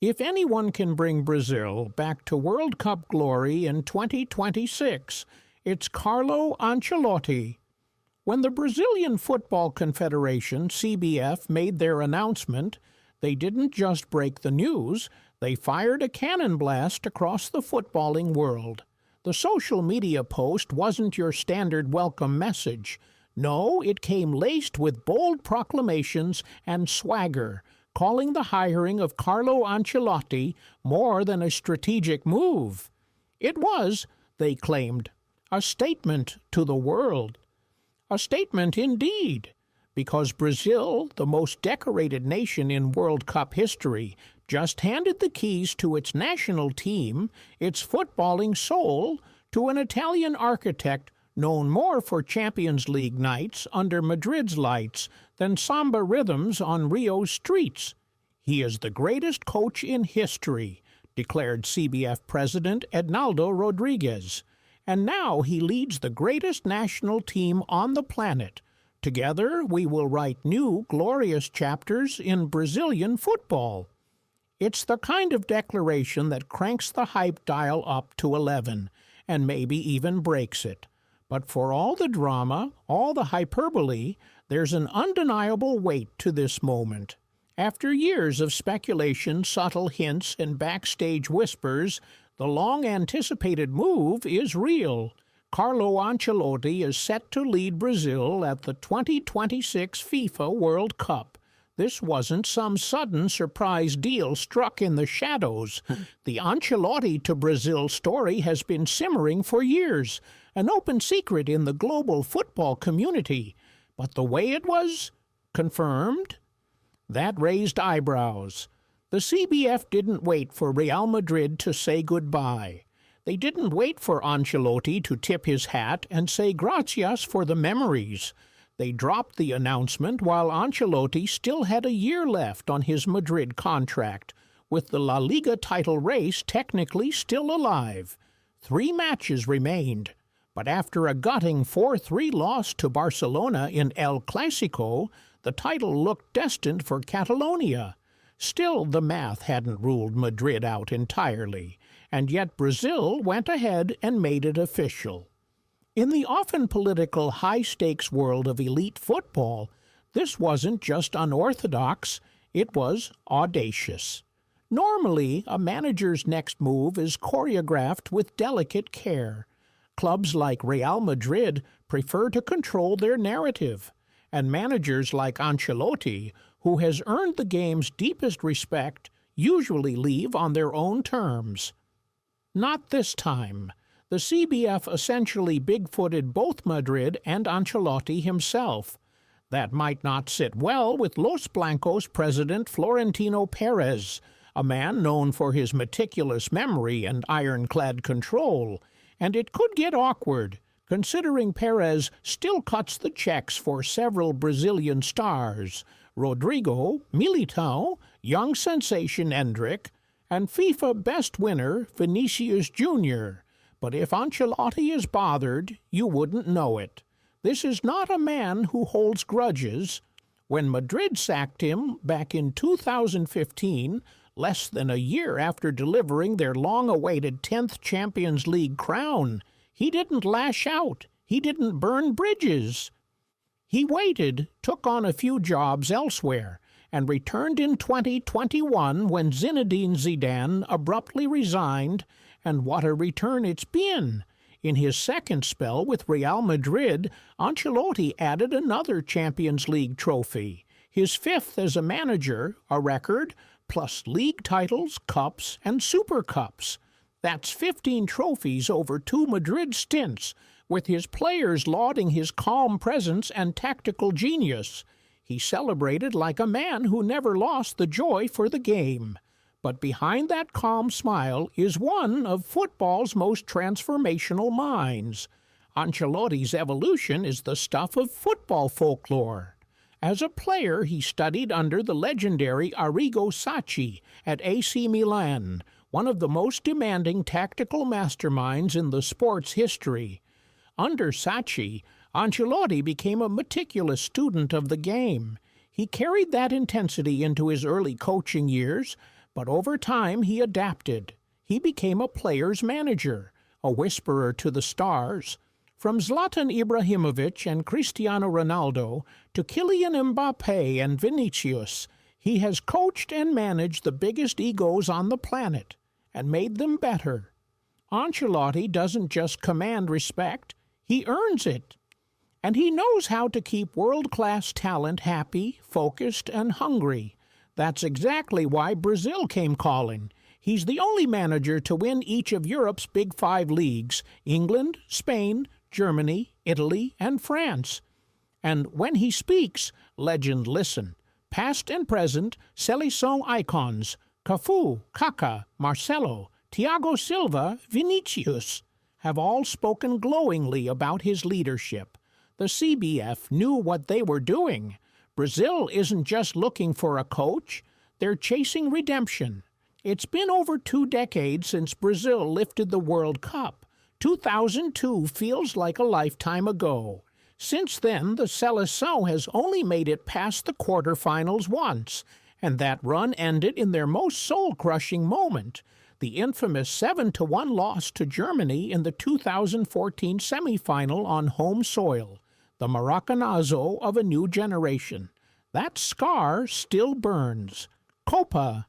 If anyone can bring Brazil back to World Cup glory in 2026, it's Carlo Ancelotti. When the Brazilian Football Confederation, CBF, made their announcement, they didn't just break the news, they fired a cannon blast across the footballing world. The social media post wasn't your standard welcome message. No, it came laced with bold proclamations and swagger, calling the hiring of Carlo Ancelotti more than a strategic move. It was, they claimed, a statement to the world. A statement indeed, because Brazil, the most decorated nation in World Cup history, just handed the keys to its national team, its footballing soul, to an Italian architect known more for Champions League nights under Madrid's lights than samba rhythms on Rio's streets. He is the greatest coach in history, declared CBF President Ednaldo Rodriguez. And now he leads the greatest national team on the planet. Together we will write new, glorious chapters in Brazilian football. It's the kind of declaration that cranks the hype dial up to 11, and maybe even breaks it. But for all the drama, all the hyperbole, there's an undeniable weight to this moment. After years of speculation, subtle hints, and backstage whispers, the long-anticipated move is real. Carlo Ancelotti is set to lead Brazil at the 2026 FIFA World Cup. This wasn't some sudden surprise deal struck in the shadows. The Ancelotti to Brazil story has been simmering for years, an open secret in the global football community. But the way it was confirmed, that raised eyebrows. The CBF didn't wait for Real Madrid to say goodbye. They didn't wait for Ancelotti to tip his hat and say gracias for the memories. They dropped the announcement while Ancelotti still had a year left on his Madrid contract, with the La Liga title race technically still alive. 3 matches remained, but after a gutting 4-3 loss to Barcelona in El Clásico, the title looked destined for Catalonia. Still, the math hadn't ruled Madrid out entirely, and yet Brazil went ahead and made it official. In the often political high-stakes world of elite football, this wasn't just unorthodox, it was audacious. Normally, a manager's next move is choreographed with delicate care. Clubs like Real Madrid prefer to control their narrative, and managers like Ancelotti, who has earned the game's deepest respect, usually leave on their own terms. Not this time. The CBF essentially big-footed both Madrid and Ancelotti himself. That might not sit well with Los Blancos president Florentino Perez, a man known for his meticulous memory and ironclad control, and it could get awkward, considering Perez still cuts the checks for several Brazilian stars, Rodrigo, Militão, young sensation Endrick, and FIFA best winner Vinicius Jr., but if Ancelotti is bothered, you wouldn't know it. This is not a man who holds grudges. When Madrid sacked him back in 2015, less than a year after delivering their long-awaited 10th Champions League crown, he didn't lash out. He didn't burn bridges. He waited, took on a few jobs elsewhere, and returned in 2021 when Zinedine Zidane abruptly resigned. And what a return it's been! In his second spell with Real Madrid, Ancelotti added another Champions League trophy, his 5th as a manager, a record, plus league titles, cups, and Super Cups. That's 15 trophies over 2 Madrid stints, with his players lauding his calm presence and tactical genius. He celebrated like a man who never lost the joy for the game. But behind that calm smile is one of football's most transformational minds. Ancelotti's evolution is the stuff of football folklore. As a player, he studied under the legendary Arrigo Sacchi at AC Milan, one of the most demanding tactical masterminds in the sport's history. Under Sacchi, Ancelotti became a meticulous student of the game. He carried that intensity into his early coaching years, But over time he adapted. He became a player's manager, a whisperer to the stars. From Zlatan Ibrahimovic and Cristiano Ronaldo to Kylian Mbappé and Vinicius, he has coached and managed the biggest egos on the planet and made them better. Ancelotti doesn't just command respect, he earns it. And he knows how to keep world-class talent happy, focused, and hungry. That's exactly why Brazil came calling. He's the only manager to win each of Europe's Big Five leagues: England, Spain, Germany, Italy, and France. And when he speaks, legends listen. Past and present, Seleção icons: Cafu, Kaká, Marcelo, Thiago Silva, Vinicius have all spoken glowingly about his leadership. The CBF knew what they were doing. Brazil isn't just looking for a coach, they're chasing redemption. It's been over 2 decades since Brazil lifted the World Cup. 2002 feels like a lifetime ago. Since then, the Seleção has only made it past the quarterfinals once, and that run ended in their most soul-crushing moment, the infamous 7-1 loss to Germany in the 2014 semifinal on home soil, the Maracanazo of a new generation. That scar still burns. Copa